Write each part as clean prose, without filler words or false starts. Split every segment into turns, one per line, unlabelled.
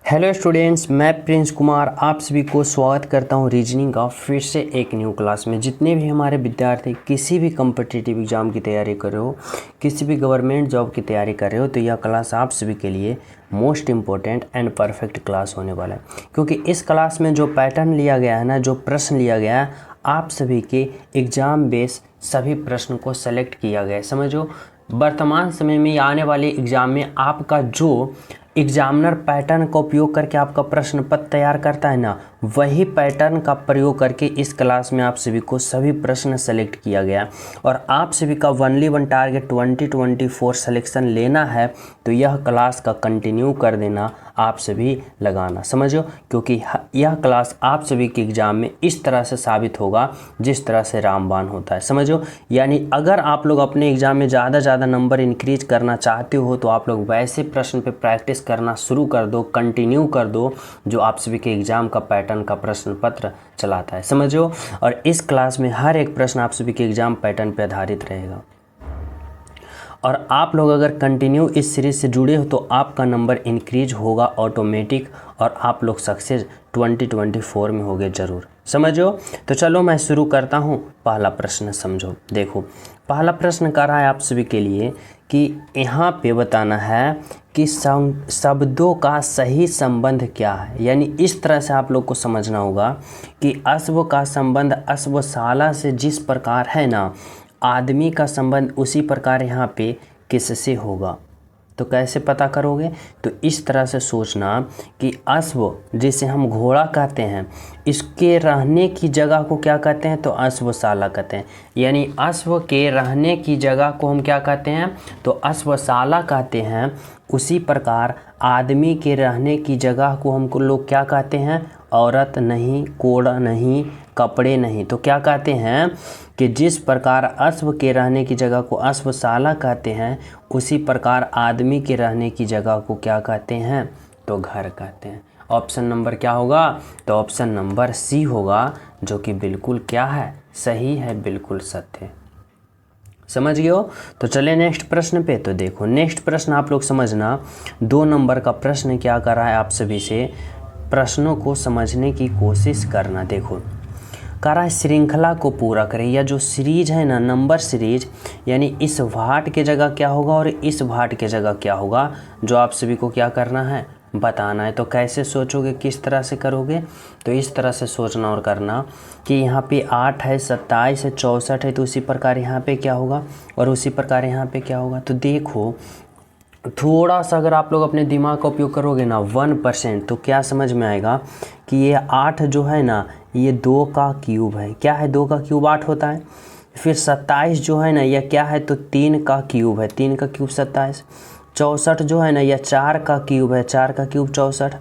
Hello students, मैं Prince Kumar आप सभी को स्वागत करता हूं रीजनिंग का फिर से एक न्यू क्लास में। जितने भी हमारे विद्यार्थी किसी भी कम्पिटिटिव एग्ज़ाम की तैयारी कर रहे हो, किसी भी गवर्नमेंट जॉब की तैयारी कर रहे हो, तो यह क्लास आप सभी के लिए most important and perfect class होने वाला है। क्योंकि इस क्लास में जो पैटर्न लिया गया है ना, जो प्रश्न लिया गया है, आप सभी के एग्ज़ाम बेस सभी प्रश्न को सेलेक्ट किया गया है। समझो, वर्तमान समय में आने वाले एग्ज़ाम में आपका जो एग्जामिनर पैटर्न का उपयोग करके आपका प्रश्न पत्र तैयार करता है ना, वही पैटर्न का प्रयोग करके इस क्लास में आप सभी को सभी प्रश्न सेलेक्ट किया गया। और आप सभी का ओनली वन टारगेट 2024 सिलेक्शन लेना है, तो यह क्लास का कंटिन्यू कर देना, आप सभी लगाना। समझो, क्योंकि यह क्लास आप सभी के एग्जाम में इस तरह से साबित होगा जिस तरह से रामबाण होता है। समझो, यानी अगर आप लोग अपने एग्जाम में ज़्यादा नंबर इंक्रीज करना चाहते हो, तो आप लोग वैसे प्रश्न पे प्रैक्टिस करना शुरू कर दो, कंटिन्यू कर दो, जो आप सभी के एग्जाम का पैटर्न का प्रश्न पत्र चलाता है। समझो, और इस क्लास में हर एक प्रश्न आप सभी के एग्जाम पैटर्न पे आधारित रहेगा। और आप लोग अगर कंटिन्यू इस सीरीज से जुड़े हो, तो आपका नंबर इंक्रीज होगा ऑटोमेटिक, और आप लोग सक्सेस 2024 में होगे ज़रूर। समझो, तो चलो मैं शुरू करता हूँ। पहला प्रश्न समझो। देखो, पहला प्रश्न कर रहा है आप सभी के लिए कि यहाँ पे बताना है कि शब्दों का सही संबंध क्या है। यानी इस तरह से आप लोग को समझना होगा कि अश्व का संबंध अश्वशाला से जिस प्रकार है ना, आदमी का संबंध उसी प्रकार यहाँ पे किससे होगा। तो कैसे पता करोगे? तो इस तरह से सोचना कि अश्व, जिसे हम घोड़ा कहते हैं, इसके रहने की जगह को क्या कहते हैं? तो अश्वशाला कहते हैं। यानी अश्व के रहने की जगह को हम क्या कहते हैं? तो अश्वशाला कहते हैं। उसी प्रकार आदमी के रहने की जगह को हमको लोग क्या कहते हैं? औरत नहीं, कोड़ा नहीं, कपड़े नहीं। तो क्या कहते हैं कि जिस प्रकार अश्व के रहने की जगह को अश्वशाला कहते हैं, उसी प्रकार आदमी के रहने की जगह को क्या कहते हैं? तो घर कहते हैं। ऑप्शन नंबर क्या होगा? तो ऑप्शन नंबर सी होगा, जो कि बिल्कुल क्या है? सही है, बिल्कुल सत्य। समझ गए हो? तो चले नेक्स्ट प्रश्न पे। तो देखो, नेक्स्ट प्रश्न आप लोग समझना। 2 नंबर का प्रश्न क्या कर रहा है आप सभी से? प्रश्नों को समझने की कोशिश करना। देखो, कह रहा है श्रृंखला को पूरा करें, या जो सीरीज है ना, नंबर सीरीज, यानी इस भाट के जगह क्या होगा और इस भाट के जगह क्या होगा, जो आप सभी को क्या करना है? बताना है। तो कैसे सोचोगे, किस तरह से करोगे? तो इस तरह से सोचना और करना कि यहाँ पे 8 है, 27 है, 64 है, तो उसी प्रकार यहाँ पे क्या होगा और उसी प्रकार यहाँ पे क्या होगा। तो देखो, थोड़ा सा अगर आप लोग अपने दिमाग का उपयोग करोगे ना 1%, तो क्या समझ में आएगा कि ये 8 जो है ना, ये 2 का क्यूब है। क्या है? 2 का क्यूब 8 होता है। फिर 27 जो है ना, यह क्या है? तो 3 का क्यूब है। 3 का क्यूब 27। 64 जो है ना, यह 4 का क्यूब है। 4 का क्यूब 64।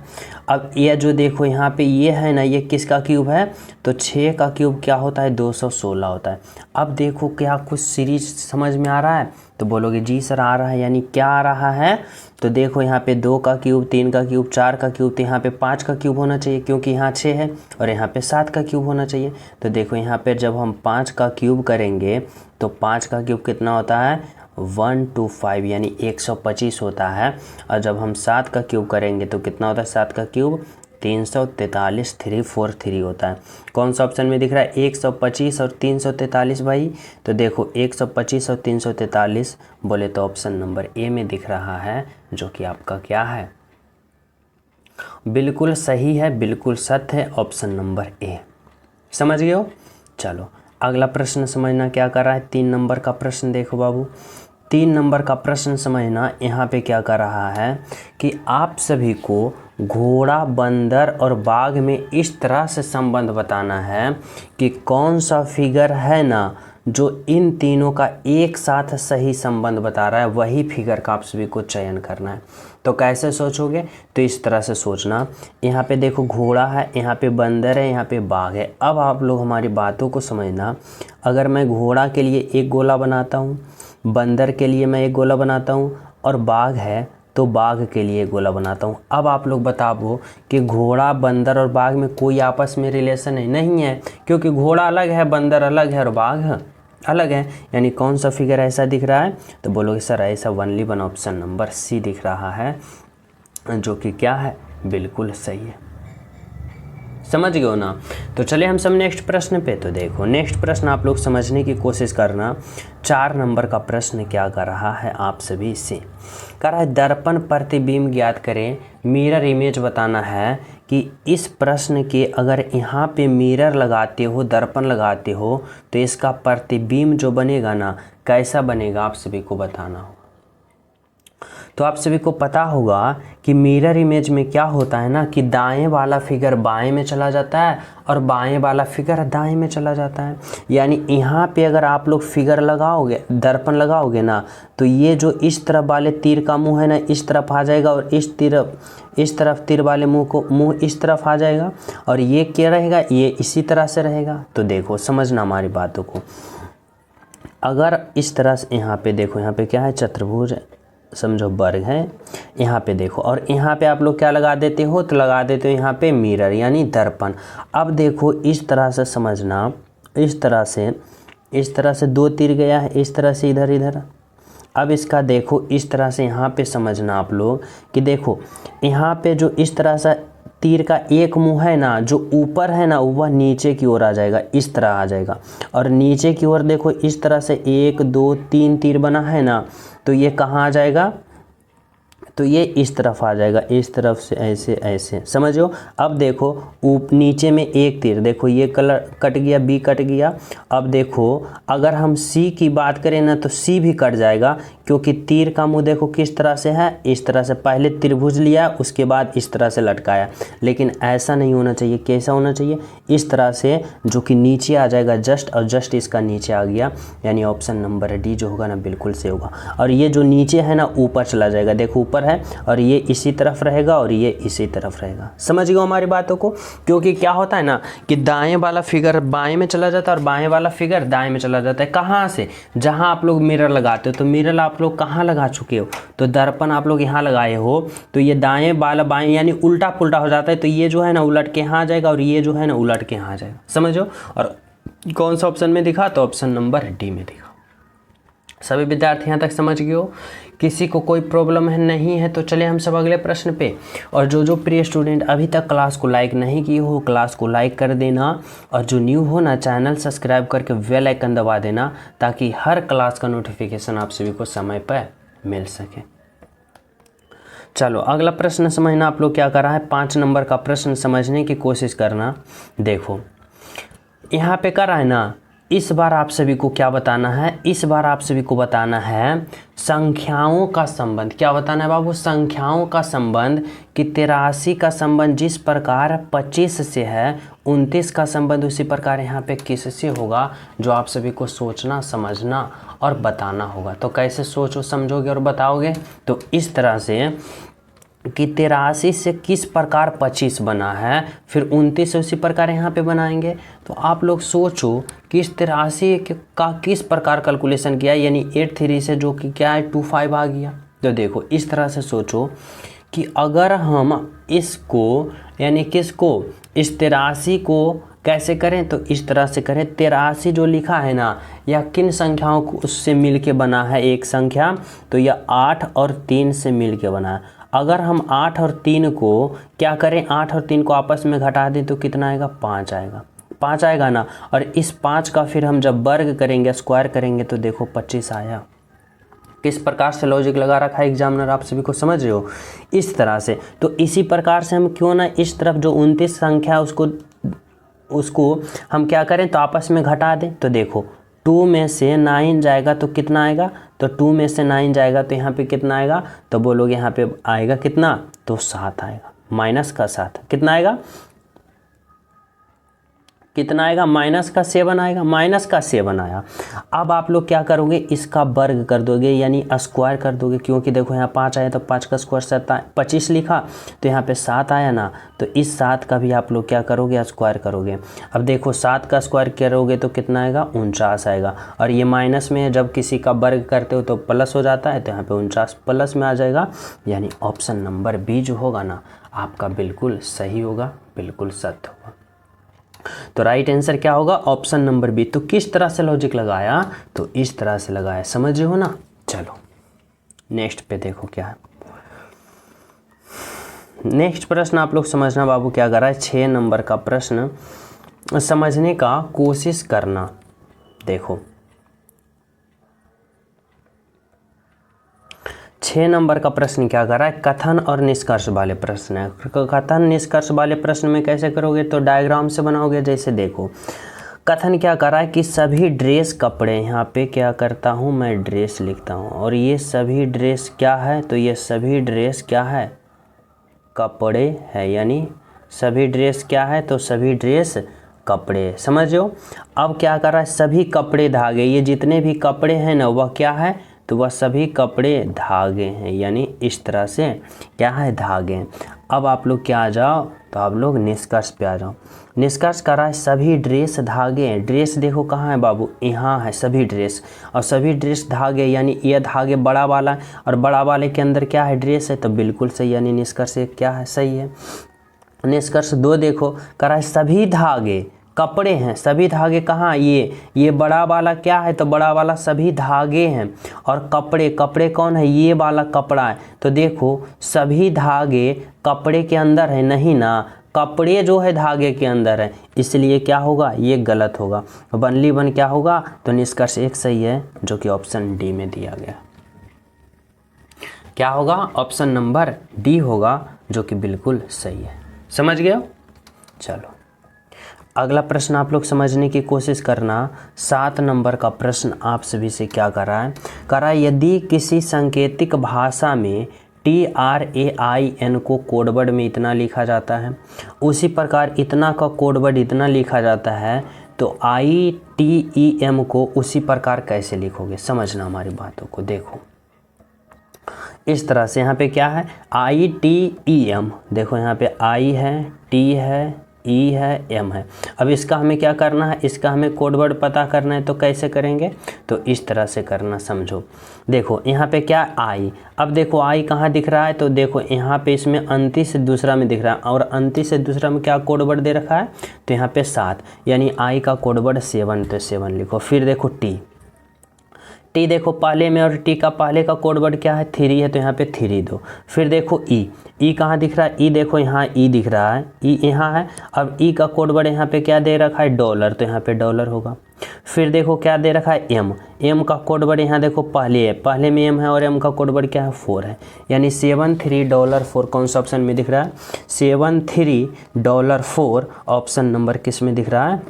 अब यह जो देखो यहाँ पे ये है ना, ये किसका क्यूब है? तो 6 का क्यूब क्या होता है? 216 होता है। अब देखो, क्या कुछ सीरीज समझ में आ रहा है? तो बोलोगे जी सर आ रहा है। यानी क्या आ रहा है? तो देखो, यहाँ पे 2 का क्यूब, 3 का क्यूब, 4 का क्यूब, तो यहाँ पे 5 का क्यूब होना चाहिए, क्योंकि यहाँ 6 है, और यहाँ पे 7 का क्यूब होना चाहिए। तो देखो, यहाँ पे जब हम 5 का क्यूब करेंगे, तो 5 का क्यूब कितना होता है? 125, यानी 125 होता है। और जब हम 7 का क्यूब करेंगे, तो कितना होता है 7 का क्यूब? 343, 343 होता है। कौन सा ऑप्शन में दिख रहा है? 125 और 343 भाई। तो देखो, 125 और 343 बोले तो ऑप्शन नंबर ए में दिख रहा है, जो कि आपका क्या है? बिल्कुल सही है, बिल्कुल सत्य है, ऑप्शन नंबर ए। समझ गए हो? चलो अगला प्रश्न समझना क्या कर रहा है। 3 नंबर का प्रश्न देखो बाबू, 3 नंबर का प्रश्न समझना। यहाँ पे क्या कर रहा है कि आप सभी को घोड़ा, बंदर और बाघ में इस तरह से संबंध बताना है कि कौन सा फिगर है ना, जो इन तीनों का एक साथ सही संबंध बता रहा है, वही फिगर का आप सभी को चयन करना है। तो कैसे सोचोगे? तो इस तरह से सोचना। यहाँ पे देखो, घोड़ा है, यहाँ पे बंदर है, यहाँ पे बाघ है। अब आप लोग हमारी बातों को समझना। अगर मैं घोड़ा के लिए एक गोला बनाता हूँ, बंदर के लिए मैं एक गोला बनाता हूँ, और बाघ है तो बाघ के लिए गोला बनाता हूँ। अब आप लोग बताओ कि घोड़ा, बंदर और बाघ में कोई आपस में रिलेशन है? नहीं है, क्योंकि घोड़ा अलग है, बंदर अलग है और बाघ अलग है। यानी कौन सा फिगर ऐसा दिख रहा है? तो बोलोगे सर ऐसा only one option number C दिख रहा है, जो कि क्या है? बिल्कुल सही है। समझ गए हो ना। तो चलिए हम सब नेक्स्ट प्रश्न पे। तो देखो नेक्स्ट प्रश्न आप लोग समझने की कोशिश करना। 4 नंबर का प्रश्न क्या कर रहा है आप सभी से, कह रहा है दर्पण प्रतिबिंब ज्ञात करें, मिरर इमेज बताना है कि इस प्रश्न के अगर यहाँ पे मिरर लगाते हो, दर्पण लगाते हो, तो इसका प्रतिबिंब जो बनेगा ना कैसा बनेगा आप सभी को बताना हो। तो आप सभी को पता होगा कि मिरर इमेज में क्या होता है ना कि दाएं वाला फिगर बाएं में चला जाता है और बाएं वाला फिगर दाएं में चला जाता है। यानी यहाँ पे अगर आप लोग फिगर लगाओगे, दर्पण लगाओगे ना, तो ये जो इस तरफ वाले तीर का मुंह है ना इस तरफ आ जाएगा और इस तरफ तीर वाले मुंह इस तरफ आ जाएगा और ये क्या रहेगा, ये इसी तरह से रहेगा। तो देखो समझना हमारी बातों को, अगर इस तरह से यहाँ पे देखो, यहाँ पे क्या है चतुर्भुज समझो वर्ग है, यहाँ पे देखो, और यहाँ पे आप लोग क्या लगा देते हो, तो लगा देते हो यहाँ पे मिरर यानी दर्पण। अब देखो इस तरह से समझना, इस तरह से 2 तीर गया है, इस तरह से इधर इधर। अब इसका देखो इस तरह से यहाँ पे समझना आप लोग कि देखो यहाँ पे जो इस तरह से तीर का एक मुंह है ना, जो ऊपर है ना वह नीचे की ओर आ जाएगा, इस तरह आ जाएगा। और नीचे की ओर देखो इस तरह से 1 2 3 तीर बना है ना, तो ये कहाँ आ जाएगा, तो ये इस तरफ आ जाएगा, इस तरफ से ऐसे ऐसे, समझो। अब देखो नीचे में एक तीर, देखो ये कलर कट गया, बी कट गया। अब देखो अगर हम सी की बात करें ना तो सी भी कट जाएगा, क्योंकि तीर का मुंह देखो किस तरह से है, इस तरह से। पहले त्रिभुज लिया उसके बाद इस तरह से लटकाया, लेकिन ऐसा नहीं होना चाहिए। कैसा होना चाहिए, इस तरह से जो कि नीचे आ जाएगा जस्ट, और जस्ट इसका नीचे आ गया, यानी ऑप्शन नंबर डी जो होगा ना बिल्कुल से होगा। और ये जो नीचे है ना ऊपर चला जाएगा, देखो ऊपर है और ये इसी तरफ रहेगा और ये इसी तरफ रहेगा। समझ गए हमारी बातों को, क्योंकि क्या होता है ना कि दाएं वाला फिगर बाएं में चला जाता है और बाएं वाला फिगर दाएं में चला जाता है। कहाँ से, जहां आप लोग मिरर लगाते हो, तो मिरर आप लोग कहाँ लगा चुके हो, तो दर्पण आप लोग यहाँ लगाए हो, तो ये दाएं वाला बाएं यानी उल्टा पुल्टा हो जाता है, तो ये जो है ना उलट के यहाँ आ जाएगा और ये जो है ना उलट के यहाँ आ जाएगा। समझो। और कौन सा ऑप्शन में दिखा, तो ऑप्शन नंबर डी में दिखा। सभी विद्यार्थी यहाँ तक समझ गए हो, किसी को कोई प्रॉब्लम है नहीं है। तो चले हम सब अगले प्रश्न पे। और जो प्रिय स्टूडेंट अभी तक क्लास को लाइक नहीं किए हो, क्लास को लाइक कर देना, और जो न्यू हो ना चैनल सब्सक्राइब करके बेल आइकन दबा देना, ताकि हर क्लास का नोटिफिकेशन आप सभी को समय पर मिल सके। चलो अगला प्रश्न समझना। आप लोग क्या कर रहा है, 5 नंबर का प्रश्न समझने की कोशिश करना। देखो यहाँ पे कर रहा है ना, इस बार आप सभी को क्या बताना है, इस बार आप सभी को बताना है संख्याओं का संबंध। क्या बताना है बाबू, संख्याओं का संबंध, कि 83 का संबंध जिस प्रकार 25 से है, 29 का संबंध उसी प्रकार यहाँ पे किससे होगा, जो आप सभी को सोचना समझना और बताना होगा। तो कैसे सोचो समझोगे और बताओगे, तो इस तरह से कि 83 से किस प्रकार 25 बना है, फिर 29 से उसी प्रकार यहाँ पे बनाएंगे। तो आप लोग सोचो कि इस 83 का किस प्रकार कैलकुलेशन किया, यानी 83 से जो कि क्या है 25 आ गया। तो देखो इस तरह से सोचो कि अगर हम इसको यानी किसको, इस 83 को कैसे करें, तो इस तरह से करें। 83 जो लिखा है ना, या किन संख्याओं को उससे मिल के बना है एक संख्या, तो यह 8 और 3 से मिल के बना है। अगर हम 8 और 3 को क्या करें, 8 और 3 को आपस में घटा दें तो कितना आएगा, 5 आएगा। 5 आएगा ना, और इस 5 का फिर हम जब वर्ग करेंगे, स्क्वायर करेंगे, तो देखो 25 आया। किस प्रकार से लॉजिक लगा रखा है एग्जामिनर, आप सभी को समझ रहे हो, इस तरह से। तो इसी प्रकार से हम क्यों ना इस तरफ जो 29 संख्या उसको हम क्या करें, तो आपस में घटा दें। तो देखो 2 में से 9 जाएगा तो कितना आएगा, तो 2 में से 9 जाएगा तो यहाँ पे कितना आएगा, तो बोलोगे यहाँ पे आएगा कितना, तो 7 आएगा। माइनस का 7 कितना आएगा, कितना आएगा, माइनस का 7 आएगा। माइनस का 7 आया। अब आप लोग क्या करोगे, इसका वर्ग कर दोगे यानी स्क्वायर कर दोगे, क्योंकि देखो यहाँ 5 आया तो 5 का स्क्वायर 25 लिखा, तो यहाँ पे 7 आया ना, तो इस 7 का भी आप लोग क्या करोगे, स्क्वायर करोगे। अब देखो 7 का स्क्वायर करोगे तो कितना आएगा, 49 आएगा। और ये माइनस में है, जब किसी का वर्ग करते हो तो प्लस हो जाता है, तो यहाँ पे 49 प्लस में आ जाएगा, यानी ऑप्शन नंबर बी जो होगा ना आपका बिल्कुल सही होगा, बिल्कुल सत्य होगा। तो राइट आंसर क्या होगा, ऑप्शन नंबर बी। तो किस तरह से लॉजिक लगाया, तो इस तरह से लगाया, समझ रहे हो ना। चलो नेक्स्ट पे देखो क्या है। नेक्स्ट प्रश्न आप लोग समझना बाबू क्या कर रहा है, 6 नंबर का प्रश्न समझने का कोशिश करना। देखो 6 नंबर का प्रश्न क्या कर रहा है, कथन और निष्कर्ष वाले प्रश्न है। कथन निष्कर्ष वाले प्रश्न में कैसे करोगे, तो डायग्राम से बनाओगे। जैसे देखो कथन क्या कर रहा है कि सभी ड्रेस कपड़े, यहाँ पे क्या करता हूँ मैं ड्रेस लिखता हूँ, और ये सभी ड्रेस क्या है, तो ये सभी ड्रेस क्या है, कपड़े है। यानी सभी ड्रेस क्या है, तो सभी ड्रेस कपड़े, समझो। अब क्या कर रहा है, सभी कपड़े धागे, ये जितने भी कपड़े हैं ना वह क्या है, तो वह सभी कपड़े धागे हैं। यानी इस तरह से क्या है, धागे हैं। अब आप लोग क्या आ जाओ, तो आप लोग निष्कर्ष पे आ जाओ। निष्कर्ष कर रहा है सभी ड्रेस धागे हैं। ड्रेस देखो कहाँ है बाबू, यहाँ है सभी ड्रेस, और सभी ड्रेस धागे, यानी ये धागे बड़ा वाला, और बड़ा वाले के अंदर क्या है, ड्रेस है, तो बिल्कुल सही, यानी निष्कर्ष क्या है, सही है। निष्कर्ष 2 देखो कर रहा है सभी धागे कपड़े हैं। सभी धागे कहाँ, ये बड़ा वाला क्या है, तो बड़ा वाला सभी धागे हैं, और कपड़े, कपड़े कौन है, ये वाला कपड़ा है। तो देखो सभी धागे कपड़े के अंदर है, नहीं ना, कपड़े जो है धागे के अंदर है, इसलिए क्या होगा, ये गलत होगा। बनली बन क्या होगा, तो निष्कर्ष 1 सही है, जो कि ऑप्शन डी में दिया गया। क्या होगा, ऑप्शन नंबर डी होगा, जो कि बिल्कुल सही है। समझ गए हो। चलो अगला प्रश्न आप लोग समझने की कोशिश करना। 7 नंबर का प्रश्न आप सभी से क्या कर रहा है, यदि किसी सांकेतिक भाषा में TRAIN को कोडवर्ड में इतना लिखा जाता है, उसी प्रकार इतना का कोडवर्ड इतना लिखा जाता है, तो ITEM को उसी प्रकार कैसे लिखोगे। समझना हमारी बातों को। देखो इस तरह से यहाँ पे क्या है, ITEM, देखो यहाँ पे I है, T है, E है, M है। अब इसका हमें क्या करना है, इसका हमें कोडवर्ड पता करना है, तो कैसे करेंगे, तो इस तरह से करना, समझो। देखो यहाँ पे क्या I, अब देखो I कहाँ दिख रहा है, तो देखो यहाँ पे इसमें अंति से दूसरा में दिख रहा है, और अंति से दूसरा में क्या कोडवर्ड दे रखा है, तो यहाँ पे 7, यानी I का कोडवर्ड 7, तो 7 लिखो। फिर देखो टी देखो पहले में, और टी का पहले का कोडवर्ड क्या है, 3 है, तो यहाँ पे 3 दो। फिर देखो ई कहाँ दिख रहा है, ई देखो यहाँ ई दिख रहा है, ई यहाँ है। अब ई का कोडवर्ड यहाँ पे क्या दे रखा है, $, तो यहाँ पे $, होगा। फिर देखो क्या दे रखा है, एम का कोडवर्ड यहाँ देखो पहले है, पहले में एम है, और एम का कोडवर्ड क्या है, 4 है। यानी $73.4 कौन सा ऑप्शन में दिख रहा है, $73.4 ऑप्शन नंबर किस में दिख रहा है,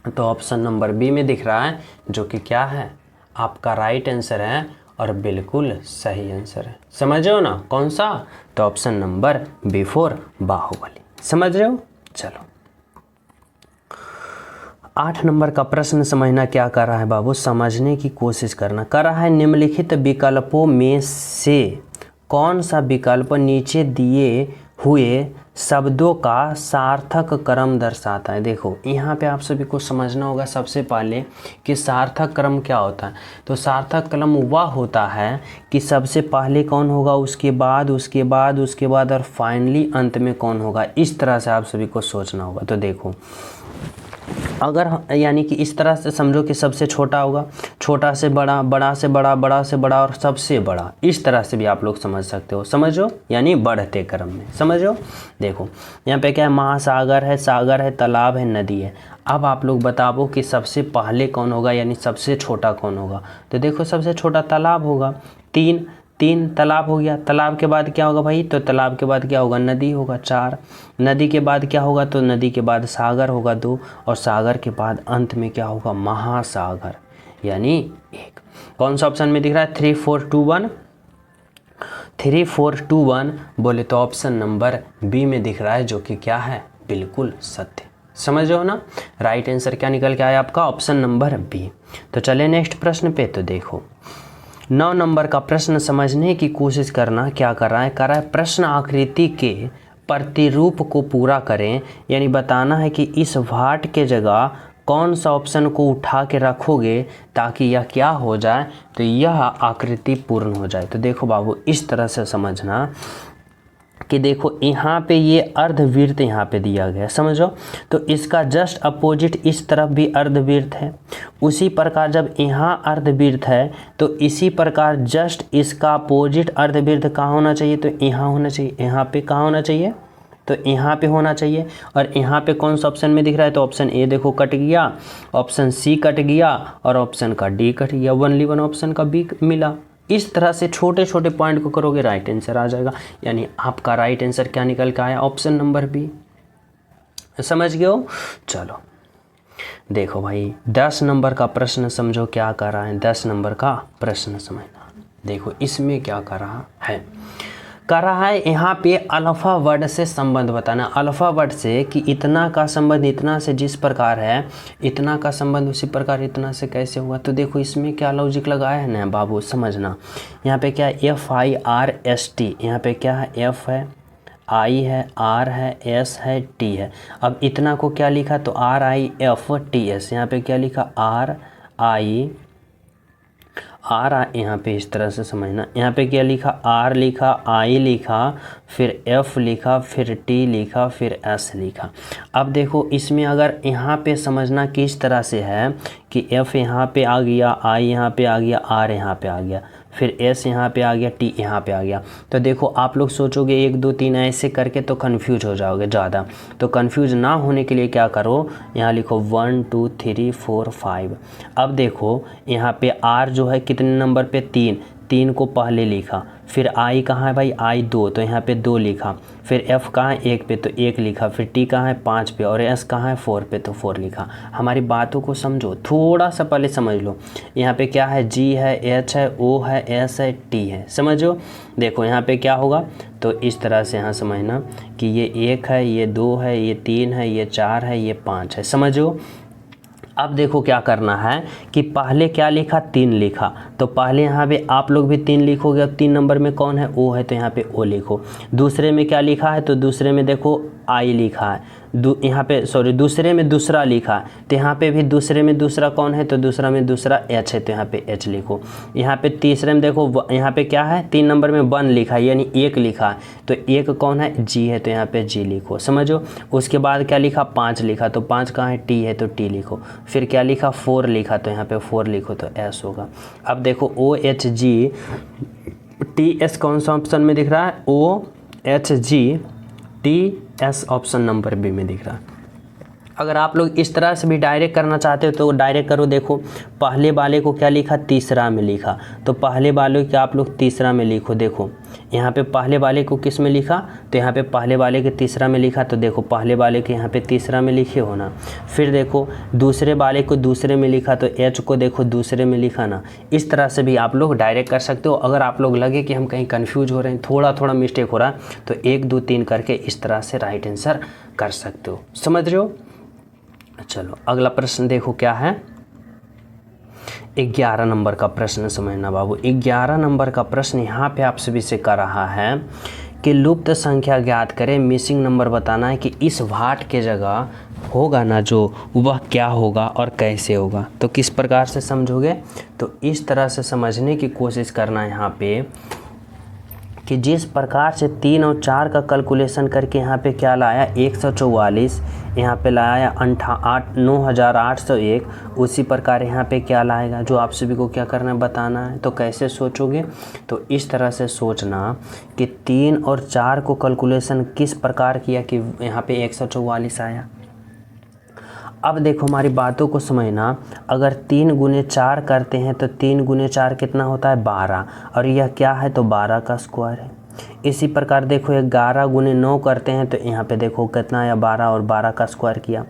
तो ऑप्शन नंबर बी में दिख रहा है, जो कि क्या है, आपका राइट आंसर है, और बिल्कुल सही आंसर है। समझ रहे हो ना, कौन सा, तो ऑप्शन नंबर B4 बाहुबली। समझ रहे हो। चलो 8 नंबर का प्रश्न समझना क्या कर रहा है बाबू, समझने की कोशिश करना। कर रहा है निम्नलिखित विकल्पों में से कौन सा विकल्प नीचे दिए हुए शब्दों का सार्थक क्रम दर्शाता है। देखो यहाँ पे आप सभी को समझना होगा सबसे पहले कि सार्थक क्रम क्या होता है। तो सार्थक क्रम वह होता है कि सबसे पहले कौन होगा, उसके बाद उसके बाद उसके बाद और फाइनली अंत में कौन होगा। इस तरह से आप सभी को सोचना होगा। तो देखो अगर यानी कि इस तरह से समझो कि सबसे छोटा होगा, छोटा से बड़ा, बड़ा से बड़ा, बड़ा से बड़ा और सबसे बड़ा। इस तरह से भी आप लोग समझ सकते हो। समझो, यानी बढ़ते क्रम में। समझो। देखो यहाँ पे क्या है, महासागर है, सागर है, तालाब है, नदी है। अब आप लोग बताओ कि सबसे पहले कौन होगा, यानी सबसे छोटा कौन होगा। तो देखो सबसे छोटा तालाब होगा, 3 तालाब हो गया। तालाब के बाद क्या होगा भाई, तो तालाब के बाद क्या होगा, नदी होगा, 4। नदी के बाद क्या होगा, तो नदी के बाद सागर होगा, 2। और सागर के बाद अंत में क्या होगा, महासागर, यानी 1। कौन सा ऑप्शन में दिख रहा है, 3 4 2 1। 3 4 2 1 बोले तो ऑप्शन नंबर बी में दिख रहा है, जो कि क्या है, बिल्कुल सत्य। समझ हो ना। राइट आंसर क्या निकल के आया आपका, ऑप्शन नंबर बी। तो चले नेक्स्ट प्रश्न पे। तो देखो 9 नंबर का प्रश्न समझने की कोशिश करना। क्या कर रहा है, प्रश्न आकृति के प्रतिरूप को पूरा करें, यानी बताना है कि इस वाट के जगह कौन सा ऑप्शन को उठा के रखोगे ताकि यह क्या हो जाए, तो यह आकृति पूर्ण हो जाए। तो देखो बाबू इस तरह से समझना कि देखो यहाँ पे ये अर्धवृत्त यहाँ पे दिया गया, समझो, तो इसका जस्ट अपोजिट इस तरफ भी अर्धवृत्त है। उसी प्रकार जब यहाँ अर्धवृत्त है तो इसी प्रकार जस्ट इसका अपोजिट अर्धवृत्त कहाँ होना चाहिए, तो यहाँ होना चाहिए। यहाँ पे कहाँ होना चाहिए, तो यहाँ पे होना चाहिए। और यहाँ पे कौन सा ऑप्शन में दिख रहा है, तो ऑप्शन ए देखो कट गया, ऑप्शन सी कट गया और ऑप्शन का डी कट गया, ओनली वन ऑप्शन का बी मिला। इस तरह से छोटे छोटे पॉइंट को करोगे राइट आंसर आ जाएगा। यानी आपका राइट आंसर क्या निकल के आया, ऑप्शन नंबर बी। समझ गए हो। चलो देखो भाई 10 नंबर का प्रश्न समझो क्या कर रहा है। 10 नंबर का प्रश्न समझना, देखो इसमें क्या कर रहा है यहाँ पे अल्फा वर्ड से संबंध बताना। अल्फा वर्ड से कि इतना का संबंध इतना से जिस प्रकार है, इतना का संबंध उसी प्रकार इतना से कैसे हुआ। तो देखो इसमें क्या लॉजिक लगाया है ना बाबू, समझना। यहाँ पे क्या है, FIRST, यहाँ पे क्या है, F है, I है, R है, S है, T है। अब इतना को क्या लिखा, तो RIFTS। यहाँ पे क्या लिखा, यहाँ पे इस तरह से समझना। यहाँ पे क्या लिखा, R लिखा, I लिखा, फिर F लिखा, फिर T लिखा, फिर S लिखा। अब देखो इसमें अगर यहाँ पे समझना किस तरह से है कि F यहाँ पे आ गया, I यहाँ पे आ गया, R यहाँ पे आ गया, फिर S यहाँ पे आ गया, T यहाँ पे आ गया। तो देखो आप लोग सोचोगे 1 2 3 ऐसे करके तो कन्फ्यूज हो जाओगे ज़्यादा। तो कन्फ्यूज ना होने के लिए क्या करो, यहाँ लिखो 1 2 3 4 5। अब देखो यहाँ पे R जो है कितने नंबर पे, 3 को पहले लिखा। फिर I कहाँ है भाई, I 2, तो यहाँ पे 2 लिखा। फिर F कहाँ है, 1 पे, तो 1 लिखा। फिर T कहाँ है, 5 पे, और S कहाँ है, 4 पे, तो 4 लिखा। हमारी बातों को समझो, थोड़ा सा पहले समझ लो। यहाँ पे क्या है, G है, H है, O है, S है, T है, समझो। देखो यहाँ पे क्या होगा, तो इस तरह से यहाँ समझना कि ये 1 है, ये 2 है, ये 3 है, ये 4 है, ये 5 है, समझो। अब देखो क्या करना है कि पहले क्या लिखा, 3 लिखा, तो पहले यहाँ पे आप लोग भी 3 लिखोगे। अब 3 नंबर में कौन है, O है, तो यहाँ पे O लिखो। दूसरे में क्या लिखा है, तो दूसरे में देखो I लिखा है। यहाँ पे सॉरी दूसरे में दूसरा लिखा है, तो यहाँ पे भी दूसरे में दूसरा कौन है, तो दूसरा में दूसरा H है, तो यहाँ पे H लिखो। यहाँ पे तीसरे में देखो यहाँ पे क्या है, 3 नंबर में 1 लिखा है, यानी 1 लिखा है, तो 1 कौन है, G है, तो यहाँ पे G लिखो, समझो। उसके बाद क्या लिखा, 5 लिखा, तो 5 कहाँ है, T है, तो T लिखो। फिर क्या लिखा, 4 लिखा, तो यहाँ पे 4 लिखो, तो S होगा। अब देखो OHGTS कौन सा ऑप्शन में दिख रहा है, OHGTS ऑप्शन नंबर बी में दिख रहा है। अगर आप लोग इस तरह से भी डायरेक्ट करना चाहते हो तो डायरेक्ट करो। देखो पहले वाले को क्या लिखा, तीसरा में लिखा, तो पहले वाले को आप लोग तीसरा में लिखो। देखो यहाँ पे पहले वाले को किस में लिखा, तो यहाँ पे पहले वाले के तीसरा में लिखा, तो देखो पहले वाले के यहाँ पे तीसरा में लिखे हो ना। फिर देखो दूसरे वाले को दूसरे में लिखा, तो H को देखो दूसरे में लिखा ना। इस तरह से भी आप लोग डायरेक्ट कर सकते हो। अगर आप लोग लगे कि हम कहीं कन्फ्यूज हो रहे हैं, थोड़ा थोड़ा मिस्टेक हो रहा है, तो 1 2 3 करके इस तरह से राइट आंसर कर सकते हो, समझ रहे हो। चलो अगला प्रश्न देखो क्या है, 11 नंबर का प्रश्न समझना बाबू। 11 नंबर का प्रश्न यहाँ पे आप सभी से कर रहा है कि लुप्त संख्या ज्ञात करें, मिसिंग नंबर बताना है कि इस वाट के जगह होगा ना जो, वह क्या होगा और कैसे होगा। तो किस प्रकार से समझोगे, तो इस तरह से समझने की कोशिश करना है यहाँ पे कि जिस प्रकार से 3 और 4 का कैलकुलेशन करके यहाँ पे क्या लाया, 144, यहाँ पे लाया 9801, उसी प्रकार यहाँ पे क्या लाएगा, जो आप सभी को क्या करना है बताना है। तो कैसे सोचोगे, तो इस तरह से सोचना कि 3 और 4 को कैलकुलेशन किस प्रकार किया कि यहाँ पे 144 आया। अब देखो हमारी बातों को समझना, अगर 3 गुने 4 करते हैं तो 3 गुने 4 कितना होता है, 12, और यह क्या है, तो 12 का स्क्वायर है। इसी प्रकार देखो 11 गुने 9 करते हैं, तो यहाँ पे देखो कितना आया, 12, और 12 का स्क्वायर किया,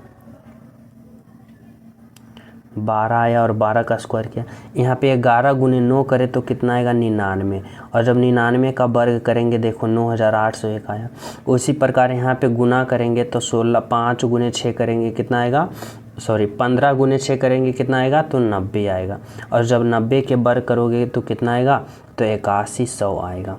12 आया और 12 का स्क्वायर किया। यहाँ पे 11 गुने 9 करे तो कितना आएगा, 99, और जब 99 का वर्ग करेंगे देखो 9801 आया। उसी प्रकार यहाँ पे गुना करेंगे तो 16, 5 गुने 6 करेंगे कितना आएगा, 15 गुने 6 करेंगे कितना आएगा, तो 90 आएगा। और जब 90 के वर्ग करोगे तो कितना आएगा, तो 8100 आएगा।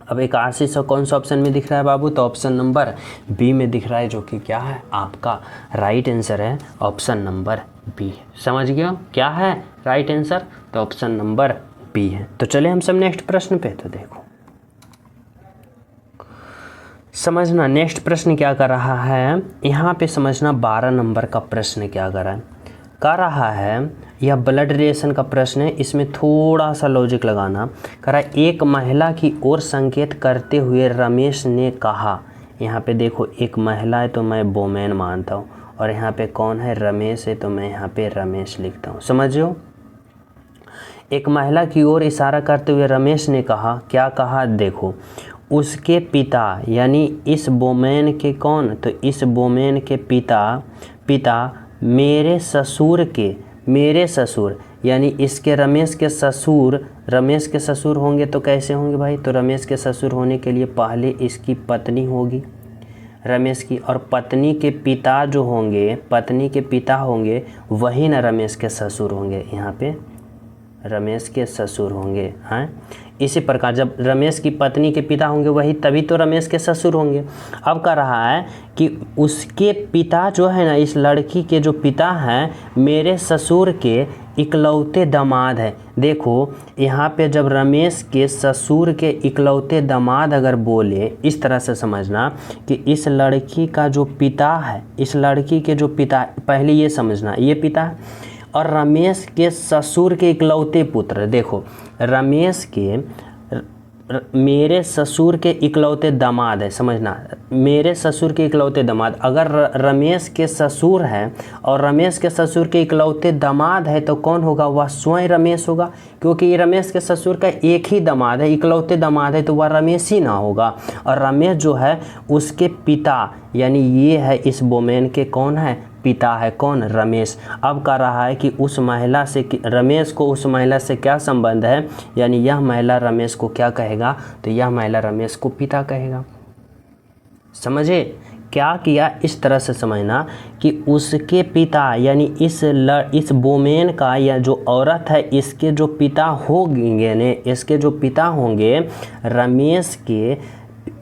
अब 8100 कौन सा ऑप्शन में दिख रहा है बाबू, तो ऑप्शन नंबर बी में दिख रहा है, जो कि क्या है, आपका राइट आंसर है ऑप्शन नंबर बी। समझ गया क्या है राइट आंसर, तो ऑप्शन नंबर बी है। तो चले हम सब नेक्स्ट प्रश्न पे। तो देखो समझना नेक्स्ट प्रश्न क्या कर रहा है, यहाँ पे समझना 12 नंबर का प्रश्न क्या कर रहा है। यह ब्लड रिलेशन का प्रश्न है, इसमें थोड़ा सा लॉजिक लगाना। कह रहा है एक महिला की ओर संकेत करते हुए रमेश ने कहा, यहाँ पे देखो एक महिला है तो मैं वोमेन मानता हूँ, और यहाँ पे कौन है, रमेश है, तो मैं यहाँ पे रमेश लिखता हूँ। समझो, एक महिला की ओर इशारा करते हुए रमेश ने कहा, क्या कहा, देखो उसके पिता यानी इस वोमेन के कौन, तो इस वोमेन के पिता मेरे ससुर यानी इसके रमेश के ससुर होंगे तो कैसे होंगे भाई, तो रमेश के ससुर होने के लिए पहले इसकी पत्नी होगी रमेश की, और पत्नी के पिता होंगे वही ना रमेश के ससुर होंगे, यहाँ पे रमेश के ससुर होंगे हैं। इसी प्रकार जब रमेश की पत्नी के पिता होंगे वही, तभी तो रमेश के ससुर होंगे। अब कह रहा है कि उसके पिता जो है ना, इस लड़की के जो पिता हैं मेरे ससुर के इकलौते दामाद है। देखो यहाँ पे जब रमेश के ससुर के इकलौते दामाद अगर बोले, इस तरह से समझना कि इस लड़की का जो पिता है, इस लड़की के जो पिता, पहले ये समझना ये पिता है, और रमेश के ससुर के इकलौते पुत्र, देखो रमेश के मेरे ससुर के इकलौते दामाद है, समझना मेरे ससुर के इकलौते दामाद, अगर रमेश के ससुर है और रमेश के ससुर के इकलौते दामाद है तो कौन होगा, वह स्वयं रमेश होगा, क्योंकि ये रमेश के ससुर का एक ही दामाद है, इकलौते दामाद है, तो वह रमेश ही ना होगा। और रमेश जो है उसके पिता यानी ये है इस वोमेन के कौन है, पिता है, कौन, रमेश। अब कह रहा है कि उस महिला से, रमेश को उस महिला से क्या संबंध है, यानी यह महिला रमेश को क्या कहेगा, तो यह महिला रमेश को पिता कहेगा। समझे क्या किया, इस तरह से समझना कि उसके पिता यानी इस वोमेन का या जो औरत है इसके जो पिता होंगे ने, इसके जो पिता होंगे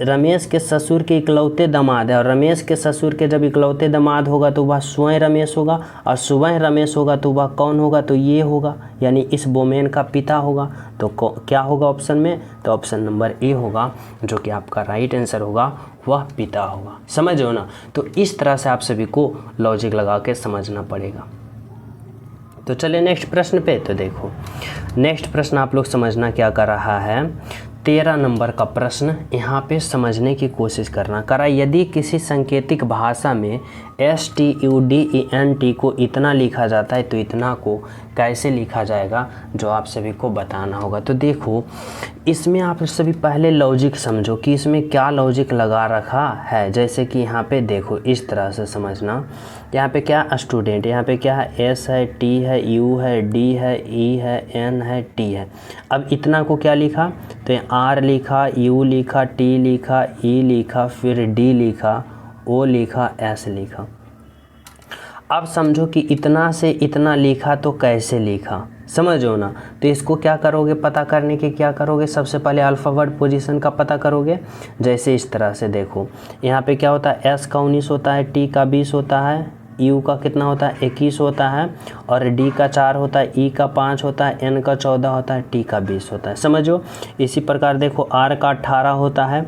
रमेश के ससुर के इकलौते दामाद है, और रमेश के ससुर के जब इकलौते दामाद होगा तो वह स्वयं रमेश होगा, और स्वयं रमेश होगा तो वह कौन होगा, तो ये होगा यानी इस वोमेन का पिता होगा। तो क्या होगा ऑप्शन में, तो ऑप्शन नंबर ए होगा जो कि आपका राइट आंसर होगा, वह पिता होगा। समझो ना, तो इस तरह से आप सभी को लॉजिक लगा के समझना पड़ेगा। तो चलिए नेक्स्ट प्रश्न पे, तो देखो नेक्स्ट प्रश्न आप लोग समझना क्या कर रहा है, 13 नंबर का प्रश्न यहाँ पे समझने की कोशिश करना। करा यदि किसी सांकेतिक भाषा में STUDENT को इतना लिखा जाता है तो इतना को कैसे लिखा जाएगा, जो आप सभी को बताना होगा। तो देखो इसमें आप सभी पहले लॉजिक समझो कि इसमें क्या लॉजिक लगा रखा है। जैसे कि यहाँ पे देखो इस तरह से समझना, यहाँ पे क्या स्टूडेंट, यहाँ पे क्या है, S है, T है, U है, D है, E है, N है, T है। अब इतना को क्या लिखा, तो R लिखा, U लिखा, T लिखा, E लिखा, फिर D लिखा, O लिखा, S लिखा। अब समझो कि इतना से इतना लिखा तो कैसे लिखा, समझो ना। तो इसको क्या करोगे, पता करने के क्या करोगे, सबसे पहले अल्फ़ाबेट पोजीशन का पता करोगे। जैसे इस तरह से देखो यहाँ पे क्या होता है, S का 19 होता है, T का 20 होता है, U का कितना होता है, 21 होता है, और D का 4 होता है, E का 5 होता है, N का 14 होता है, T का 20 होता है। समझो इसी प्रकार देखो R का 18 होता है,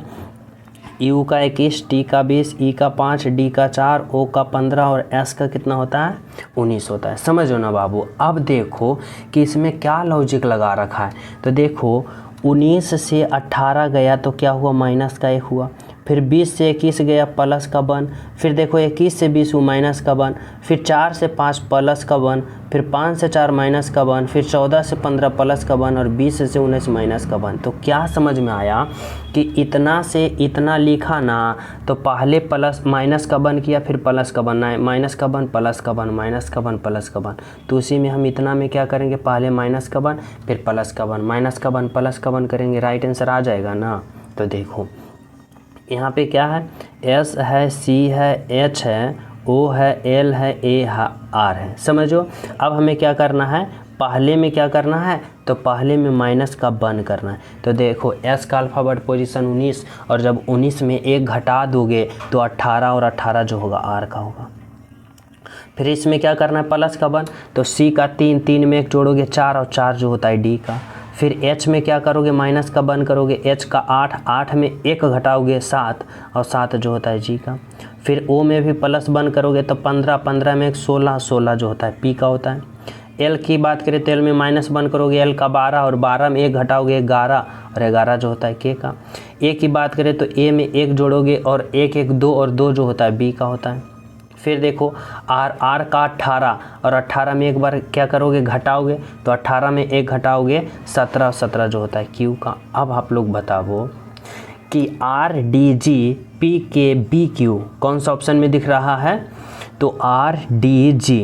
U का 21, T का 20, E का 5, D का 4, O का 15 और S का कितना होता है, 19 होता है। समझो ना बाबू। अब देखो कि इसमें क्या लॉजिक लगा रखा है। तो देखो 19 से 18 गया तो क्या हुआ, माइनस का 1 हुआ, फिर 20 से 21 गया प्लस का 1, फिर देखो 21 से 20 माइनस का 1, फिर 4 से 5 प्लस का 1, फिर 5 से 4 माइनस का 1, फिर 14 से 15 प्लस का 1 और 20 से 19 माइनस का 1। तो क्या समझ में आया कि इतना से इतना लिखा ना, तो पहले प्लस माइनस का 1 किया, फिर प्लस का 1, माइनस का 1 प्लस का 1, माइनस का 1 प्लस का 1। तो उसी में हम इतना में क्या करेंगे, पहले माइनस का 1 फिर प्लस का 1, माइनस का 1 प्लस का 1 करेंगे, राइट आंसर आ जाएगा ना। तो देखो यहाँ पे क्या है, S है, C है, H है, O है, L है, A है, R है। समझो अब हमें क्या करना है, पहले में क्या करना है, तो पहले में माइनस का 1 करना है। तो देखो S का अल्फ़ाबेट पोजीशन 19, और जब 19 में 1 घटा दोगे तो 18, और 18 जो होगा R का होगा। फिर इसमें क्या करना है, प्लस का 1, तो C का 3 में 1 जोड़ोगे 4, और 4 जो होता है D का। फिर h में क्या करोगे, माइनस का 1 करोगे, h का 8, 8 में 1 घटाओगे 7, और 7 जो होता है g का। फिर o में भी प्लस 1 करोगे तो 15, 15 में 16, 16 जो होता है p का होता है। l की बात करें तो l में माइनस 1 करोगे, l का 12, और 12 में 1 घटाओगे 11, और 11 जो होता है k का। a की बात करें तो a में 1 जोड़ोगे, और 1, 1 2, और 2 जो होता है b का होता है। फिर देखो r का 18, और 18 में एक बार क्या करोगे, घटाओगे, तो 18 में 1 घटाओगे 17, 17 जो होता है q का। अब आप लोग बताओ कि r d g p k b q कौन सा ऑप्शन में दिख रहा है, तो r d g,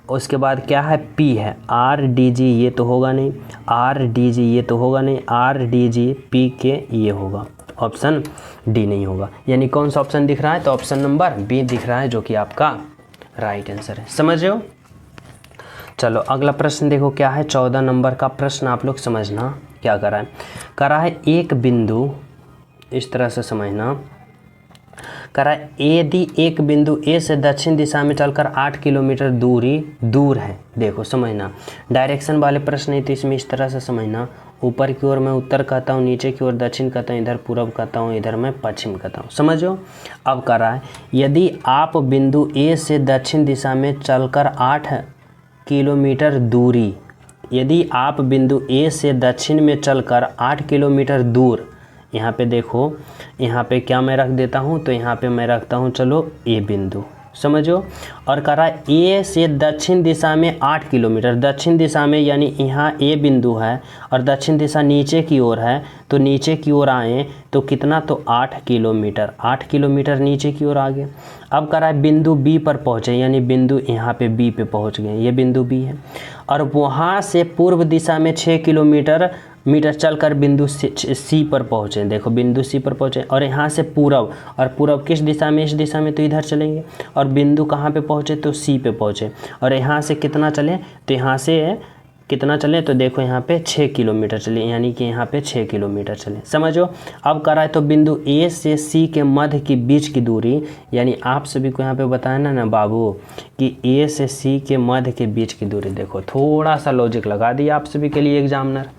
उसके बाद क्या है p है, r d g ये तो होगा नहीं, r d g ये तो होगा नहीं, r d g p k ये होगा, ऑप्शन डी नहीं होगा। यानी कौन सा ऑप्शन दिख रहा है, तो ऑप्शन नंबर बी दिख रहा है, जो कि आपका राइट आंसर है। समझ रहे हो। चलो अगला प्रश्न देखो क्या है, 14 नंबर का प्रश्न आप लोग समझना क्या करा है एक बिंदु, इस तरह से समझना, करा है यदि एक बिंदु ए से दक्षिण दिशा में चलकर 8 किलोमीटर दूर है। देखो समझना, डायरेक्शन वाले प्रश्न है तो इसमें इस तरह से समझना, ऊपर की ओर मैं उत्तर कहता हूँ, नीचे की ओर दक्षिण कहता हूँ, इधर पूर्व कहता हूँ, इधर मैं पश्चिम कहता हूँ। समझो। अब करा है यदि आप बिंदु ए से दक्षिण दिशा में चलकर 8 किलोमीटर दूरी, यदि आप बिंदु ए से दक्षिण में चलकर 8 किलोमीटर दूर, यहाँ पे देखो, यहाँ पे क्या मैं रख देता हूँ, तो यहाँ पे मैं रखता हूँ चलो ए बिंदु, समझो। और करा ए से दक्षिण दिशा में 8 किलोमीटर, दक्षिण दिशा में यानी यहाँ ए बिंदु है और दक्षिण दिशा नीचे की ओर है, तो नीचे की ओर आए तो कितना, तो 8 किलोमीटर, 8 किलोमीटर नीचे की ओर आ गए। अब करा है बिंदु बी पर पहुँचे, यानी बिंदु यहाँ पे बी पे पहुँच गए, ये बिंदु बी है, और वहाँ से पूर्व दिशा में 6 किलोमीटर चलकर बिंदु सी पर पहुँचे। देखो बिंदु सी पर पहुँचे, और यहाँ से पूर्व, और पूर्व किस दिशा में, इस दिशा में, तो इधर चलेंगे, और बिंदु कहाँ पे पहुँचे, तो सी पे पहुँचे, और यहाँ से कितना चले, तो यहाँ से कितना चले, तो देखो यहाँ पे 6 किलोमीटर चले, यानी कि यहाँ पे 6 किलोमीटर चले। समझो। अब करा है तो बिंदु ए से सी के मध्य की बीच की दूरी, यानी आप सभी को यहाँ पे बताना ना बाबू कि ए से सी के मध्य के बीच की दूरी। देखो थोड़ा सा लॉजिक लगा दिया आप सभी के लिए एग्जामिनर।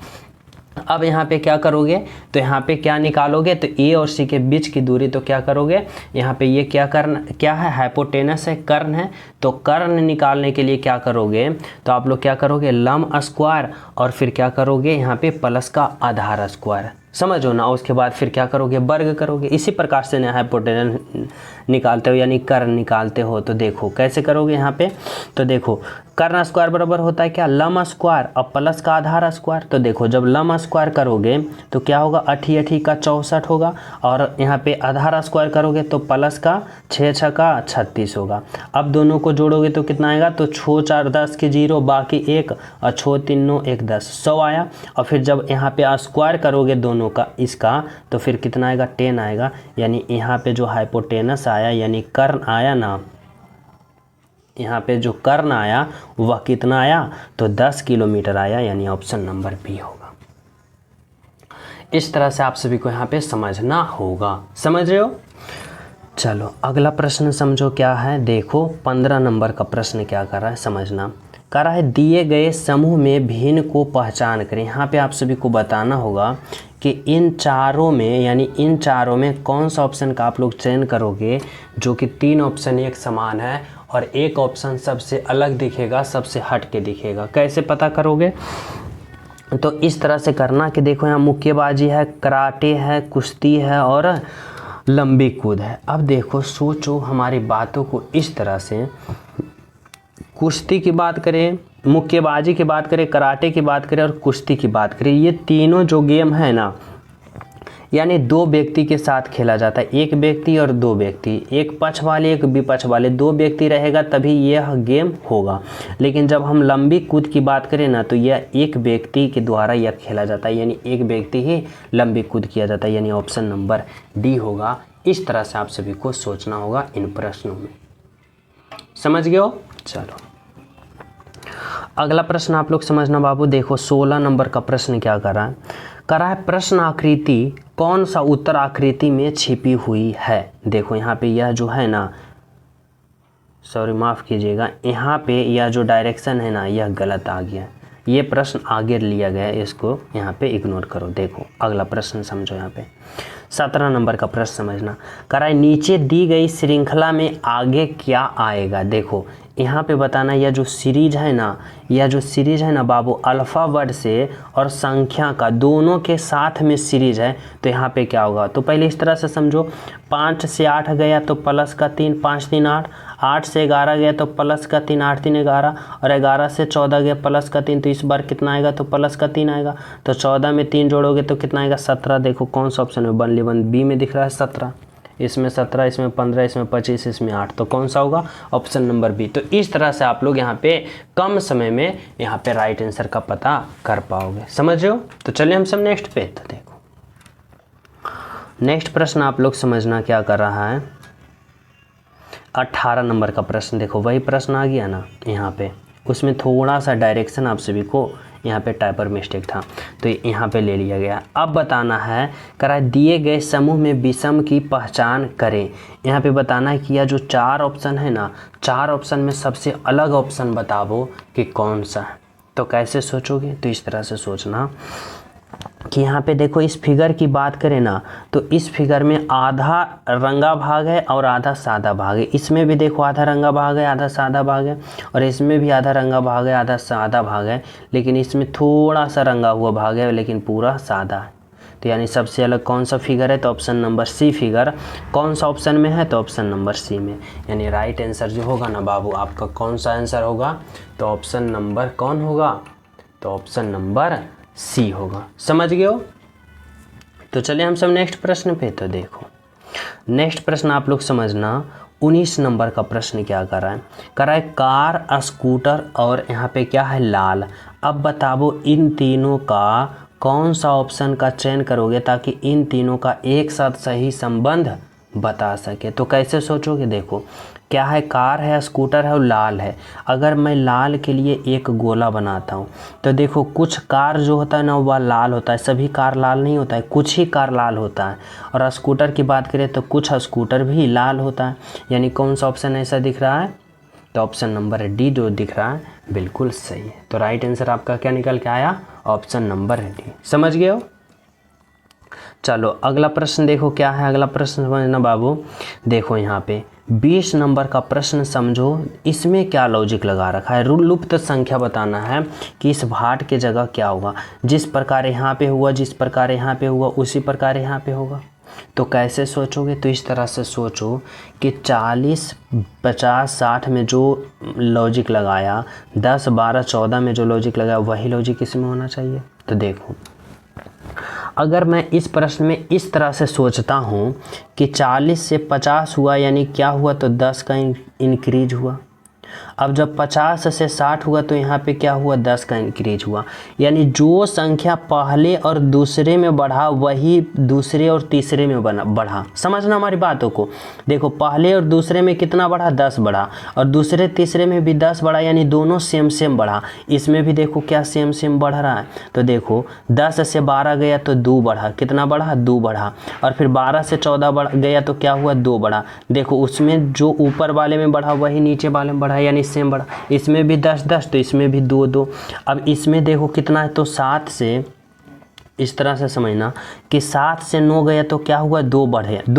अब यहाँ पे क्या करोगे, तो यहाँ पे क्या निकालोगे, तो ए और सी के बीच की दूरी, तो क्या करोगे, यहाँ पे ये क्या है, हाइपोटेनस है, कर्ण है, तो कर्ण निकालने के लिए क्या करोगे, तो आप लोग क्या करोगे, लंब स्क्वायर, और फिर क्या करोगे, यहाँ पे प्लस का आधार स्क्वायर, समझो ना। उसके बाद फिर क्या करोगे, वर्ग करोगे। इसी प्रकार से ना हाइपोटेनस निकालते हो, यानी कर्ण निकालते हो। तो देखो कैसे करोगे यहाँ पे, तो देखो कर्ण स्क्वायर बराबर होता है क्या, लंब स्क्वायर और प्लस का आधार स्क्वायर। तो देखो जब लंब स्क्वायर करोगे तो क्या होगा, 8 8 का 64 होगा, और यहाँ पे आधार स्क्वायर करोगे तो प्लस का 6 6 का 36 होगा। अब दोनों को जोड़ोगे तो कितना आएगा, तो 6 4 10 के 0, बाकी 1, और 6 3 9 1 10, 100 आया। और फिर जब यहाँ पे स्क्वायर करोगे दोनों का इसका, तो फिर कितना आएगा, 10 आएगा। यानी यहाँ पे जो हाइपोटेनस आया, यानी कर्ण आया ना, यहाँ पे जो कर्ण आया वह कितना आया, तो 10 किलोमीटर आया, यानी ऑप्शन नंबर बी होगा। इस तरह से आप सभी को यहाँ पे समझना होगा। समझ रहे हो। चलो अगला प्रश्न समझो क्या है। देखो 15 नंबर का प्रश्न क्या कर रहा है, समझना। कह रहा है दिए गए समूह में भिन्न को पहचान करें। यहाँ पे आप सभी को बताना होगा कि इन चारों में, यानी इन चारों में कौन सा ऑप्शन का आप लोग चयन करोगे, जो कि 3 ऑप्शन एक समान है और एक ऑप्शन सबसे अलग दिखेगा, सबसे हट के दिखेगा। कैसे पता करोगे, तो इस तरह से करना कि देखो यहाँ मुक्केबाजी है, कराटे है, कुश्ती है और लंबी कूद है। अब देखो सोचो हमारी बातों को इस तरह से, कुश्ती की बात करें, मुक्केबाजी की बात करें, कराटे की बात करें और कुश्ती की बात करें, ये तीनों जो गेम है ना, यानी 2 व्यक्ति के साथ खेला जाता है। एक व्यक्ति और 2 व्यक्ति, एक पक्ष वाले एक विपक्ष वाले, 2 व्यक्ति रहेगा तभी यह गेम होगा। लेकिन जब हम लंबी कूद की बात करें ना, तो यह एक व्यक्ति के द्वारा यह खेला जाता है, यानी एक व्यक्ति ही लंबी कूद किया जाता है, यानी ऑप्शन नंबर डी होगा। इस तरह से आप सभी को सोचना होगा इन प्रश्नों में। समझ गए हो। चलो अगला प्रश्न आप लोग समझना बाबू। देखो 16 नंबर का प्रश्न क्या कर रहा है, प्रश्न आकृति कौन सा उत्तर आकृति में छिपी हुई है। देखो यहाँ पे यह जो है ना, सॉरी माफ़ कीजिएगा, यहाँ पे यह जो डायरेक्शन है ना, यह गलत आ गया। ये प्रश्न आगे लिया गया है, इसको यहाँ पे इग्नोर करो। देखो अगला प्रश्न समझो, यहाँ पे 17 नंबर का प्रश्न समझना। कराए नीचे दी गई श्रृंखला में आगे क्या आएगा। देखो यहाँ पे बताना, यह जो सीरीज है ना बाबू, अल्फ़ाबेट से और संख्या का दोनों के साथ में सीरीज है, तो यहाँ पे क्या होगा। तो पहले इस तरह से समझो, 5 से 8 गया तो प्लस का 3, 5 3 8, 8 से 11 गया तो प्लस का 3, 8 3 11, और 11 से 14 गया प्लस का 3, तो इस बार कितना आएगा, तो प्लस का 3 आएगा। तो 14 में 3 जोड़ोगे तो कितना आएगा, 17। देखो कौन सा ऑप्शन में, बनली वन बी में दिख रहा है 17, इसमें 17, इसमें 15, इसमें 25, इसमें 8, तो कौन सा होगा, ऑप्शन नंबर बी। तो इस तरह से आप लोग यहाँ पे कम समय में यहाँ पे राइट आंसर का पता कर पाओगे, समझ रहे हो। तो चलिए हम सब नेक्स्ट पे। तो देखो नेक्स्ट प्रश्न आप लोग समझना क्या कर रहा है, 18 नंबर का प्रश्न। देखो वही प्रश्न आ गया ना यहाँ पे, उसमें थोड़ा सा डायरेक्शन आप सभी को यहाँ पे टाइपर मिस्टेक था, तो यहाँ पे ले लिया गया। अब बताना है, करा दिए गए समूह में विषम की पहचान करें। यहाँ पे बताना है कि यह जो 4 ऑप्शन है ना, 4 ऑप्शन में सबसे अलग ऑप्शन बताओ कि कौन सा है। तो कैसे सोचोगे, तो इस तरह से सोचना कि यहाँ पे देखो इस फिगर की बात करें ना, तो इस फिगर में आधा रंगा भाग है और आधा सादा भाग है। इसमें भी देखो आधा रंगा भाग है, आधा सादा भाग है, और इसमें भी आधा रंगा भाग है, आधा सादा भाग है, लेकिन इसमें थोड़ा सा रंगा हुआ भाग है, लेकिन पूरा सादा है। तो यानी सबसे अलग कौन सा फिगर है, तो ऑप्शन नंबर सी फिगर। कौन सा ऑप्शन में है, तो ऑप्शन नंबर सी में। यानी राइट आंसर जो होगा ना बाबू आपका, कौन सा आंसर होगा, तो ऑप्शन नंबर कौन होगा, तो ऑप्शन नंबर सी होगा। समझ गए हो। तो चलिए हम सब नेक्स्ट प्रश्न पे। तो देखो नेक्स्ट प्रश्न आप लोग समझना, 19 नंबर का प्रश्न क्या कर रहा है, कार, स्कूटर और यहाँ पे क्या है, लाल। अब बताओ इन तीनों का कौन सा ऑप्शन का चयन करोगे ताकि इन तीनों का एक साथ सही संबंध बता सके। तो कैसे सोचोगे, देखो क्या है, कार है, स्कूटर है और लाल है। अगर मैं लाल के लिए एक गोला बनाता हूँ, तो देखो कुछ कार जो होता है ना वह लाल होता है, सभी कार लाल नहीं होता है, कुछ ही कार लाल होता है। और स्कूटर की बात करें तो कुछ स्कूटर भी लाल होता है। यानी कौन सा ऑप्शन ऐसा दिख रहा है, तो ऑप्शन नंबर डी जो दिख रहा है बिल्कुल सही है। तो राइट आंसर आपका क्या निकल के आया, ऑप्शन नंबर डी। समझ गए हो। चलो अगला प्रश्न देखो क्या है, अगला प्रश्न समझना बाबू। देखो यहाँ पे 20 नंबर का प्रश्न समझो, इसमें क्या लॉजिक लगा रखा है। लुप्त संख्या बताना है कि इस भाट के जगह क्या होगा, जिस प्रकार यहाँ पे हुआ, जिस प्रकार यहाँ पे हुआ, उसी प्रकार यहाँ पे होगा। तो कैसे सोचोगे, तो इस तरह से सोचो कि 40, 50, 60 में जो लॉजिक लगाया, 10, 12, 14 में जो लॉजिक लगाया, वही लॉजिक इसमें होना चाहिए। तो देखो अगर मैं इस प्रश्न में इस तरह से सोचता हूँ कि 40 से 50 हुआ, यानी क्या हुआ, तो 10 का इंक्रीज हुआ। अब जब 50 से 60 हुआ तो यहाँ पे क्या हुआ, 10 का इंक्रीज हुआ। यानी जो संख्या पहले और दूसरे में बढ़ा वही दूसरे और तीसरे में बढ़ा। समझना हमारी बातों को। देखो पहले और दूसरे में कितना बढ़ा, 10 बढ़ा, और दूसरे तीसरे में भी 10 बढ़ा, यानी दोनों सेम सेम बढ़ा। इसमें भी देखो क्या सेम सेम बढ़ रहा है। तो देखो 10 से 12 गया तो 2 बढ़ा, कितना बढ़ा, 2 बढ़ा, और फिर 12 से 14 बढ़ गया तो क्या हुआ, 2 बढ़ा। देखो उसमें जो ऊपर वाले में बढ़ा वही नीचे वाले में बढ़ा, यानी सेम बढ़ा। इसमें भी 10 10 तो इसमें भी 2 2। अब इसमें देखो कितना है, तो 7 से, इस तरह से समझना कि 7 से 9 गया तो क्या हुआ, 2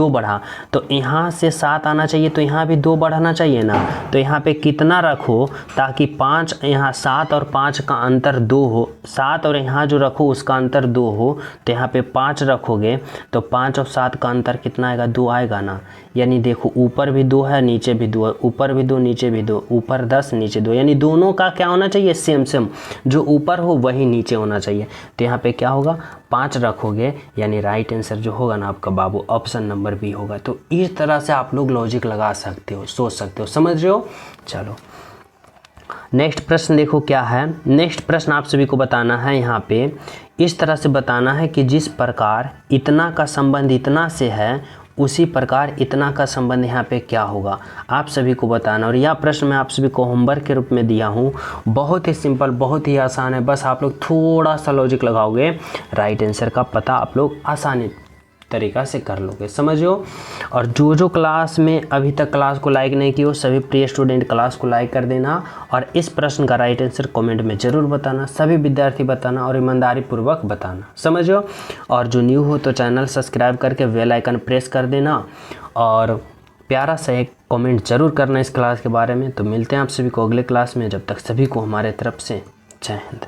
बढ़ा। तो यहाँ से 7 आना चाहिए, तो यहाँ भी 2 बढ़ाना चाहिए ना। तो यहाँ पे कितना रखो ताकि 5, यहाँ 7 और 5 का अंतर 2 हो, 7 और यहाँ जो रखो उसका अंतर 2 हो, तो यहाँ पे 5 रखोगे तो 5 और 7 का अंतर कितना आएगा, 2 आएगा ना। यानी देखो ऊपर भी 2 है, नीचे भी 2 है, ऊपर भी 2 नीचे भी 2, ऊपर 10 नीचे 2, यानी दोनों का क्या होना चाहिए, सेम सेम, जो ऊपर हो वही नीचे होना चाहिए। तो यहाँ पे क्या होगा, 5 रखोगे, यानी राइट आंसर जो होगा ना आपका बाबू ऑप्शन नंबर बी होगा। तो इस तरह से आप लोग लॉजिक लगा सकते हो, सोच सकते हो। समझ रहे हो। चलो नेक्स्ट प्रश्न देखो क्या है। नेक्स्ट प्रश्न आप सभी को बताना है, यहाँ पे इस तरह से बताना है कि जिस प्रकार इतना का संबंध इतना से है, उसी प्रकार इतना का संबंध यहाँ पे क्या होगा, आप सभी को बताना। और यह प्रश्न मैं आप सभी को होमवर्क के रूप में दिया हूँ। बहुत ही सिंपल, बहुत ही आसान है, बस आप लोग थोड़ा सा लॉजिक लगाओगे, राइट आंसर का पता आप लोग आसानी तरीक़ा से कर लोगे, समझो। और जो क्लास में अभी तक क्लास को लाइक नहीं किया हो, सभी प्रिय स्टूडेंट क्लास को लाइक कर देना और इस प्रश्न का राइट आंसर कमेंट में ज़रूर बताना, सभी विद्यार्थी बताना और ईमानदारी पूर्वक बताना, समझो। और जो न्यू हो तो चैनल सब्सक्राइब करके बेल आइकन प्रेस कर देना और प्यारा सा एक कमेंट ज़रूर करना इस क्लास के बारे में। तो मिलते हैं आप सभी को अगले क्लास में, जब तक सभी को हमारे तरफ से जय हिंद।